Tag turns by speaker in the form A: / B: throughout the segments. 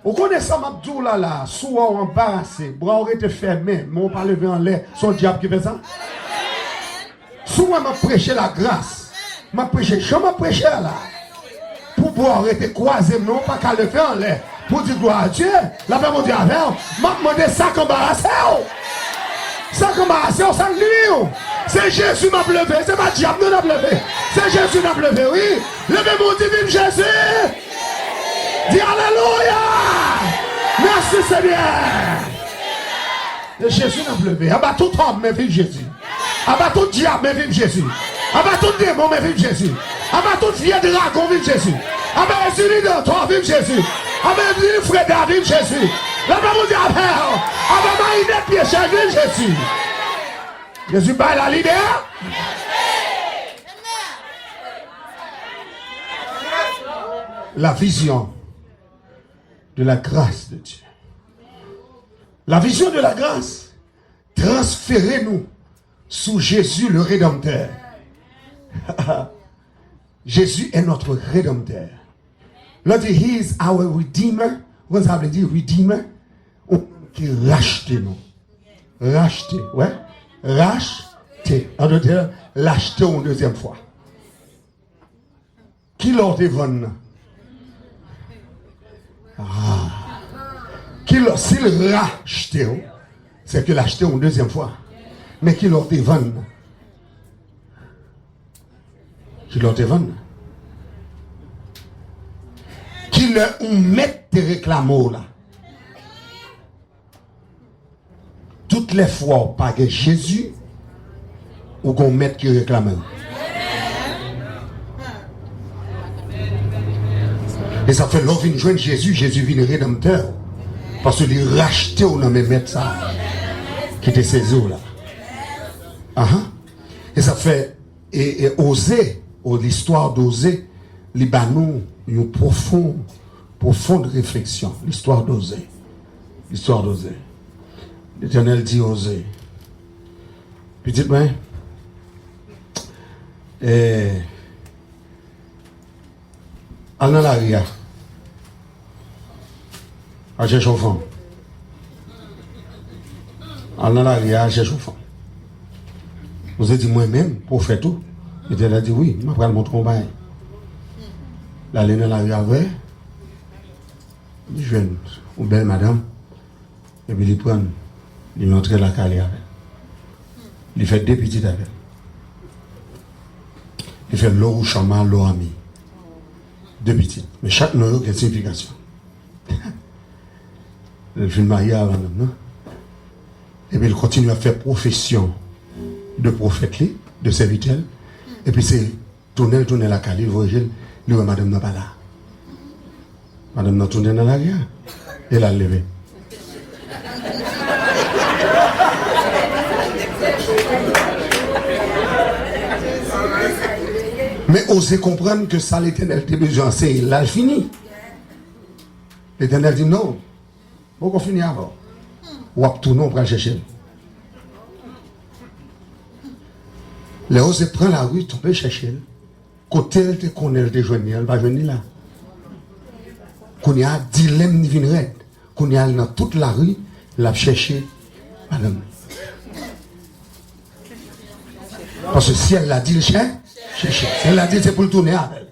A: Vous connaissez ça, Mabdou là, souvent embarrassé, bras auraient été fermés, mais on pas levé en l'air, son diable qui fait ça. Souvent m'a prêché la grâce, m'a prêché, je m'a prêché là. Pour pouvoir être croisé, non pas qu'à lever en l'air, pour dire gloire à Dieu, la paix mon Dieu avec vous, m'a demandé ça qu'embarrassé. Ça qu'embarrassé, ça nuit. C'est Jésus m'a levé, c'est pas diable nous m'a levé. C'est Jésus m'a levé, oui. Levez mon Dieu, vive Jésus. Dis Alléluia. Merci Seigneur. Et Jésus n'a levé. Abat tout homme, mais vive Jésus. Abat tout diable, mais vive Jésus. Abat tout démon, mais vive Jésus. Abat tout vieil dragon, vive Jésus. Abat les unis de toi, vive Jésus. Abat les unis frères, vive Jésus. La maman dit abat ma idée piégée, vive Jésus. Jésus bat la leader. La vision de la grâce de Dieu. La vision de la grâce. Transférez-nous sous Jésus le Rédempteur. Jésus est notre Rédempteur. Là, dit, He is our Redeemer. Vous savez dire Redeemer? Qui rachète nous. Racheter, ouais. Racheter. En d'autres termes, l'acheter une deuxième fois. Qui l'a vendu? S'il racheté, c'est que l'acheter une deuxième fois. Mais qui l'a vendu? Qui l'a vendu? Qui le met de réclamo là? Toutes les fois, pas que Jésus ou qu'on mette qui réclame. Et ça fait l'on vient joindre Jésus, Jésus vient rédempteur. Parce qu'il racheté ou non mais mettre ça. Qui était ces eaux là. Et ça fait et oser, l'histoire d'oser, Libanon, une profonde réflexion. L'histoire d'oser. L'histoire d'oser. L'Éternel dit oser. Puis dites-moi, en dans la ria, à chercher au fond. En dans la ria, à chercher au fond. Vous avez dit moi-même, pour faire tout. L'Éternel a dit oui, je vais prendre mon combat. La laine dans la ria, vrai. Je viens, une belle madame, et puis il prend. Il montre la carrière avec. Il fait deux petites avec. Il fait l'eau chama, l'eau ami. Deux petites. Mais chaque nom a une signification. Il fait le mariage avant non? Et puis il continue à faire profession de prophète, de serviteur. Et puis c'est tourner la carrière, il voit, lui, madame n'a pas là. Madame n'a tourné dans l'arrière. Elle a levé. Mais osez comprendre que ça, l'Éternel a besoin, c'est là fini. L'Éternel dit non. Pourquoi finir avant? Ou à tout non, on va chercher. Les osez prendre la rue, tomber chercher. Côté elle te connaît, elle te joigne, elle va venir là. Qu'on y a dilemme ni vinrette. Qu'on y a dans toute la rue, la chercher madame. Parce que si elle l'a dit le chien, chercher. Si elle l'a dit c'est pour le tourner avec elle.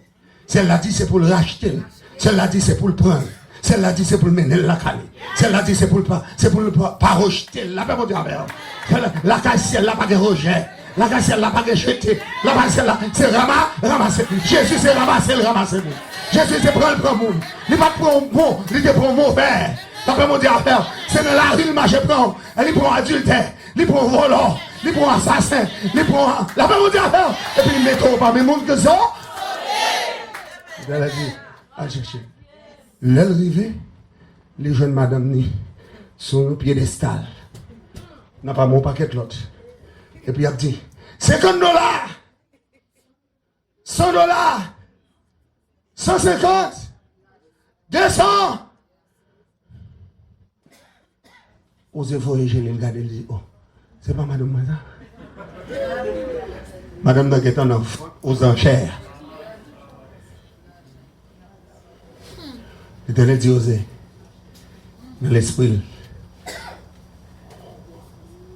A: Si elle l'a dit c'est pour le racheter. Si elle l'a dit c'est pour le prendre. Si elle l'a dit c'est pour le mener la caler. Si elle l'a dit c'est pour le pas rejeter. La paix mon Dieu avec elle. La caille si elle n'a pas de rejet. La caille si elle n'a pas de jeter. La caille si elle c'est ramasser. Jésus c'est ramasser le ramasser. Jésus c'est prendre le monde. Il pas prendre bon, il te prend mauvais. La paix mon Dieu avec elle. C'est dans la rue le marché prend. Elle prend adultère. Il prend volant. Il prend assassin. Il prend la paix mon Dieu avec elle. Et puis il met trop pas mes monde que ça. Elle a dit à chercher. L'arrivée, les jeunes madame ni sur le piédestal. N'a pas mon paquet l'autre. Et puis il a dit, $50, $100, 150, 200. Osez voyager, les gars, ils disent, oh, c'est pas madame Maza. Madame Daguetan aux enchères. L'Éternel dit osez. dans l'esprit,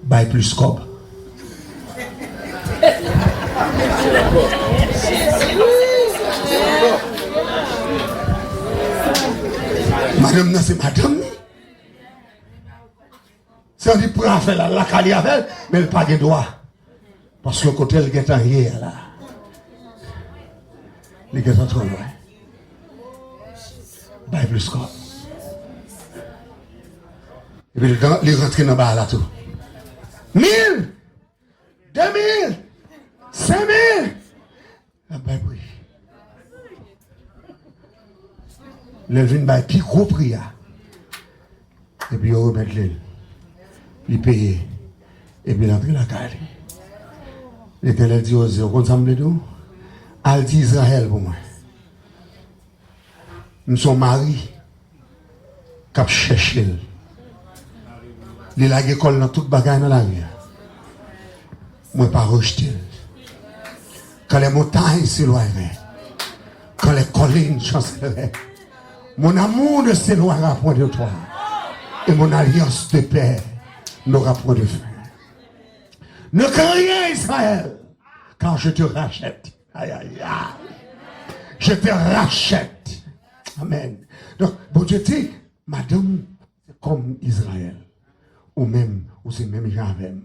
A: bail plus scope. Madame, non, c'est madame. C'est un dit pour faire la cali avec, mais elle n'a pas de droit. Parce que le côté, elle est en hier là. Les gars sont trop loin. Bail plus scope. Et puis, les rentrent dans le bar là tout. 1000, 2000, 5000. La bail oui. Le vin bail plus gros prix. Et puis, on remet l'île. Il paye. Et puis, il entre la caille. L'Éternel dit aux yeux, qu'on semble d'où? Al dit Israël pour moi. Nous sommes mariés. Cap chercher. Il a l'école dans toute bagaille dans la vie. Moi, pas rejeter. Quand les montagnes s'éloignent, quand les collines chancelleraient, mon amour ne s'éloignera point de toi. Et mon alliance de paix n'aura point de fin. Ne crains rien, Israël, car je te rachète. Aïe, aïe, aïe. Je te rachète. Amen. Donc, bon Dieu dit, madame, c'est comme Israël. Ou même, ou c'est même Javel.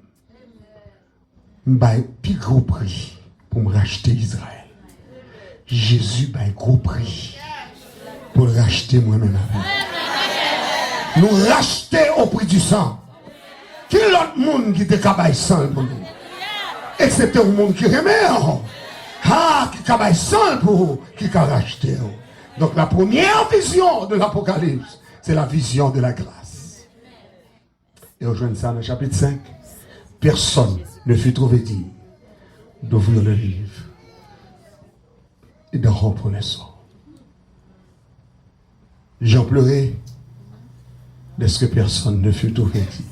A: M'baye plus gros prix pour me racheter Israël. Jésus baye gros prix pour racheter moi-même avec. Nous racheter au prix du sang. Qui l'autre monde qui te cabaye sang pour nous? Excepté au monde qui remet. Ah, qui cabaye sang pour vous, qui a racheté. Donc la première vision de l'Apocalypse, c'est la vision de la grâce. Et rejoignez ça dans le chapitre 5. Personne ne fut trouvé digne d'ouvrir le livre et d'en rompre les sceaux. J'en pleurais de ce que personne ne fut trouvé digne.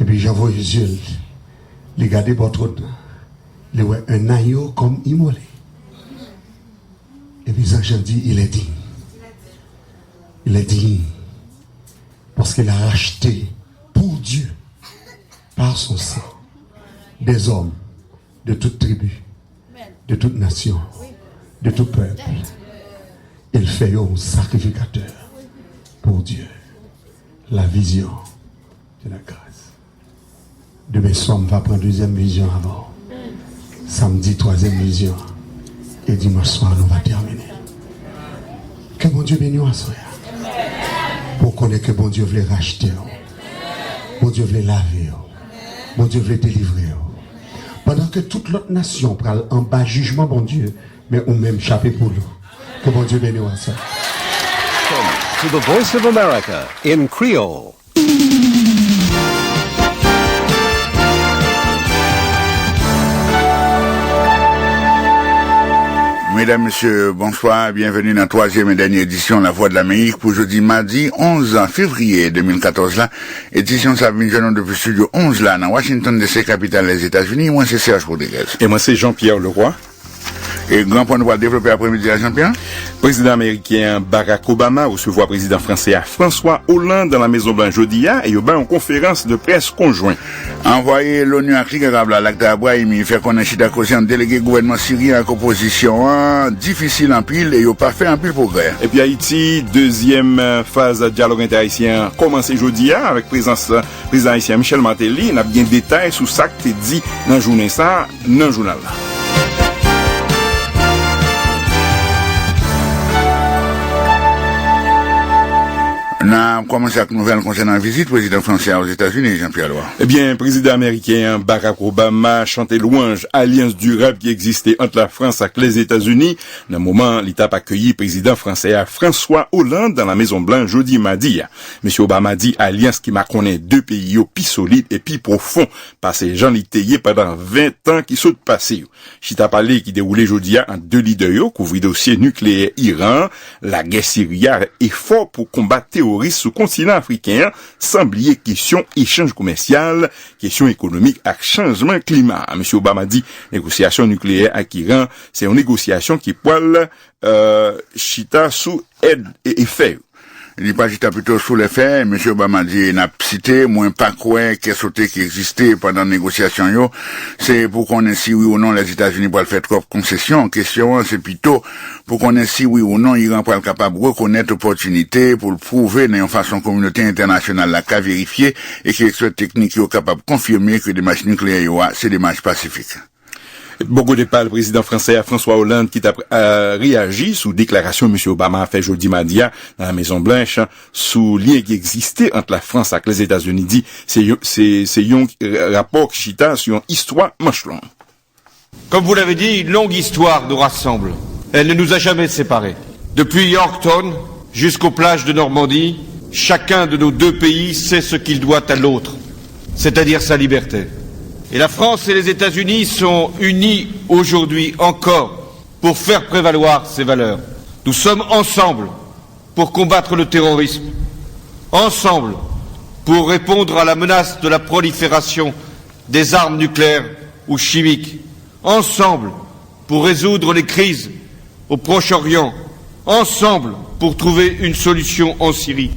A: Et puis j'envoie les yeux, les garder pour trop de temps. Les ouais, un agneau comme immolé. Et puis Jean dit, il est digne. Il est digne. Parce qu'il a racheté pour Dieu, par son sang, des hommes de toute tribu, de toute nation, de tout peuple. Il fait un sacrificateur pour Dieu. La vision de la grâce. Demain soir, on va prendre deuxième vision avant. Samedi, troisième vision. Et dimanche soir, on va terminer. Que mon Dieu bénisse à soi. Pour connaître que bon Dieu voulait racheter. Bon Dieu voulait laver. Bon Dieu voulait délivrer. Pendant que toute l'autre nation prend en bas jugement, bon Dieu, mais on même chaper pour nous. Que bon Dieu bénisse à soi.
B: To the Voice of America in Creole.
C: Mesdames, Messieurs, bonsoir, bienvenue dans la troisième et dernière édition La Voix de l'Amérique pour jeudi mardi 11 février 2014 là. Édition ça vient depuis le studio 11 là, dans Washington DC, capitale des États-Unis. Moi c'est Serge Rodriguez.
D: Et moi c'est Jean-Pierre Leroy.
C: Et grand point de voir développer après-midi à Jean-Pierre.
D: Président américain Barack Obama recevoir président français François Hollande dans la Maison Blanche jeudi et il y a une conférence de presse conjointe.
C: Envoyé l'ONU à Krigabla, l'acte Brahimi, fait qu'on a chita causé un délégué gouvernement syrien à opposition, difficile en pile et il n'a pas fait un pile progrès.
D: Et puis Haïti, deuxième phase de dialogue interhaïtien commencé jeudi avec présence président haïtien Michel Martelly. On a bien détails sur ça que tu dit dans la journée ça, dans le journal là.
C: On a commencé avec une nouvelle concernant la visite du président français aux États-Unis, Jean-Pierre Loire.
D: Eh bien, président américain Barack Obama chantait louange alliance durable qui existait entre la France et les États-Unis. Dans le moment, l'État a accueilli président français François Hollande dans la Maison Blanche jeudi mardi. Monsieur Obama dit alliance qui m'a connaît deux pays au plus solide et plus profond par ces gens litéiers pendant 20 ans qui sont passés. Chita parlé qui déroulait jeudi en deux leaders couvrir dossier nucléaire Iran, la guerre syrienne et fort pour combattre terrorisme terroristes sous continent africain, sans oublier question échange commercial, question économique et changement climat. Monsieur Obama dit, négociation nucléaire avec Iran, c'est une négociation qui poil, chita sous aide et effet.
C: Il pas juste plutôt sous les faits, M. Obama dit, n'a cité, moins pas quoi, qu'est sauté qui existait pendant la négociation, yo. C'est pour qu'on ait si oui ou non les États-Unis pour le faire trop concession. Question, c'est plutôt pour qu'on ait si oui ou non, Iran pour être capable de reconnaître l'opportunité pour le prouver dans une façon communauté internationale la cas vérifier et que l'expert technique est capable de confirmer que des matchs nucléaires, c'est des matchs pacifiques.
D: Beaucoup de pas le président français François Hollande qui a réagi sous déclaration M. Obama a fait jeudi mardi dans la Maison Blanche sous lien qui existait entre la France et les États-Unis dit c'est un rapport qui chita sur une histoire manche longue.
E: Comme vous l'avez dit, une longue histoire nous rassemble. Elle ne nous a jamais séparés. Depuis Yorktown jusqu'aux plages de Normandie, chacun de nos deux pays sait ce qu'il doit à l'autre, c'est-à-dire sa liberté. Et la France et les États-Unis sont unis aujourd'hui encore pour faire prévaloir ces valeurs. Nous sommes ensemble pour combattre le terrorisme, ensemble pour répondre à la menace de la prolifération des armes nucléaires ou chimiques, ensemble pour résoudre les crises au Proche-Orient, ensemble pour trouver une solution en Syrie,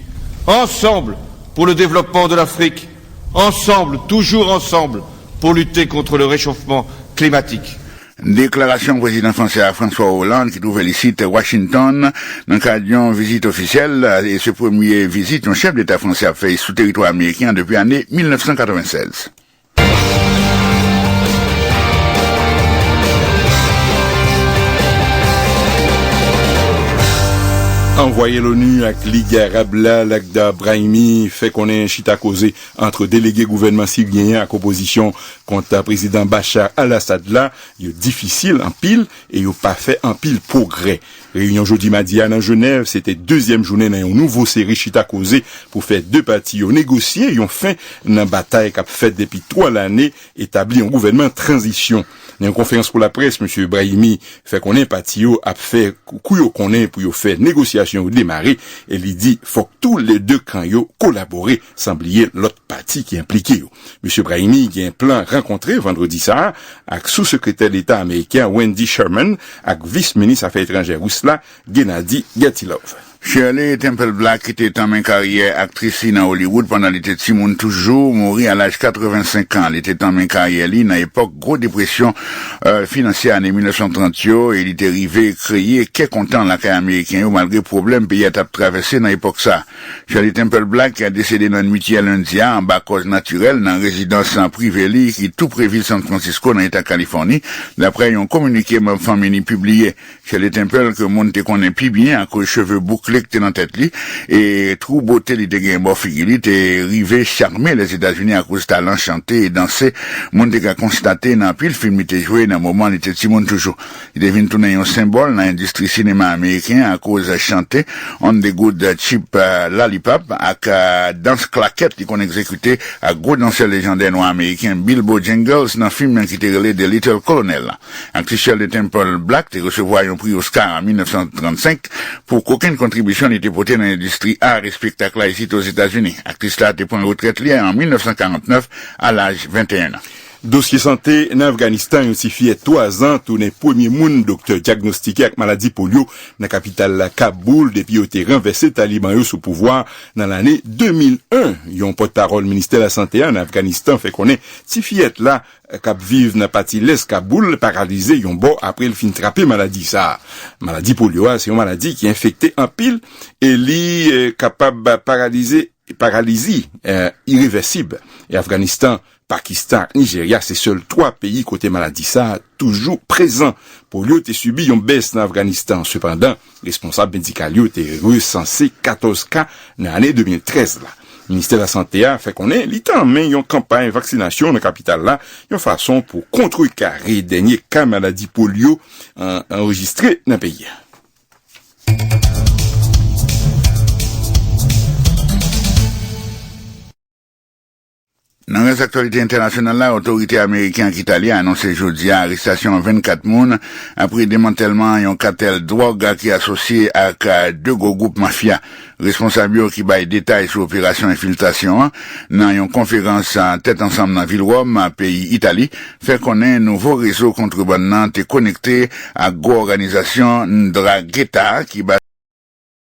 E: ensemble pour le développement de l'Afrique, ensemble, toujours ensemble, pour lutter contre le réchauffement climatique.
C: Déclaration président français François Hollande qui trouve ici à Washington dans le cadre d'une visite officielle et ce premier visite, un chef d'État français a fait sous territoire américain depuis l'année 1996.
D: Envoyer l'ONU avec Ligue Arabe là, Lakhdar Brahimi, fait qu'on ait un chita causé entre délégués gouvernement syrien à opposition contre le président Bachar al-Assad là, il est difficile en pile et il pas fait en pile progrès. Réunion jeudi mardi à Genève, c'était deuxième journée dans une nouvelle série chita causé pour faire deux parties négocier, ils ont fait une bataille qu'a fait depuis 3 années, établi un gouvernement transition. Dans une conférence pour la presse, M. Brahimi fait qu'on ait parti a fait couille qu'on est pour faire négociation ou démarrer et il dit faut que tous les deux camps yo collaborer sans oublier l'autre partie qui est impliquée. M. Brahimi qui a un plan rencontré vendredi ça avec sous-secrétaire d'État américain Wendy Sherman avec vice-ministre affaires étrangères russe là Gennady Gatilov.
C: Shirley Temple Black, qui était en même carrière actrice dans Hollywood pendant l'été de Simone toujours, mourit à l'âge 85 ans. Elle était en même carrière, dans l'époque, grosse dépression financière en 1930, et il était arrivé créer qu'est content la carrière américaine, malgré problème pays a traversé dans l'époque ça. Shirley Temple Black, qui a décédé dans une mutuelle lundi en bas cause naturelle, dans une résidence en privé, qui tout près ville San Francisco, dans l'État Californie. D'après, ils ont communiqué, ma famille publié, Shirley Temple, que monde te connaît plus bien, à cause cheveux bouclés, que dans tête li et trou beauté li te gen bon figure li te rivé charmer les États-Unis à cause talent chanter et danser monde te constaté dans pile film te joué dans moment il était Simone toujours il devient tourner un symbole dans l'industrie cinéma américain à cause chanter on the good cheap lollipop avec danse claquette qu'on exécuté à gros danseur légendaire noir américain Bilbo Jingles dans film qui était relé de Little Colonel. Actrice de Temple Black te recevoir un prix Oscar en 1935 pour qu'aucune contribution était portée dans l'industrie art et spectacle ici aux États-Unis. Actrice là a été pris en retraite en 1949 à l'âge 21 ans.
D: Dossier santé en Afghanistan notifié 3 ans tout les premiers moun docteur diagnostiqué avec maladie polio dans la capitale Kaboul depuis au terrain versé taliban sous pouvoir dans l'année 2001. Yon porte-parole ministère de la santé en Afghanistan fait connaître ti fillette là cap vive dans partie l'est Kaboul paralysé yon bon après le fin trapper maladie ça. Maladie polio c'est une maladie qui est infectée en pile et li capable paralysie irréversible. Et Afghanistan, Pakistan, Nigeria, c'est seuls 3 pays côté maladie ça toujours présent. Polio te subi une baisse en Afghanistan. Cependant, responsable médical yo te recensé 14 cas dans l'année 2013 là. Le ministère de la Santé a fait qu'on est l'état mais une campagne vaccination dans la capitale là, une façon pour contrecarrer dernier cas maladie polio enregistré dans le pays.
C: Dans les actualités internationales, l'autorité américaine qui Italie a annoncé jeudi arrestation 24 moun après démantèlement un cartel drogue qui est associé à deux gros groupes mafia. Responsable qui baille détails sur l'opération infiltration dans une conférence en tête ensemble dans ville Rome, pays Italie, fait connaître un nouveau réseau contrebandant est connecté à une organisation Ndrangheta qui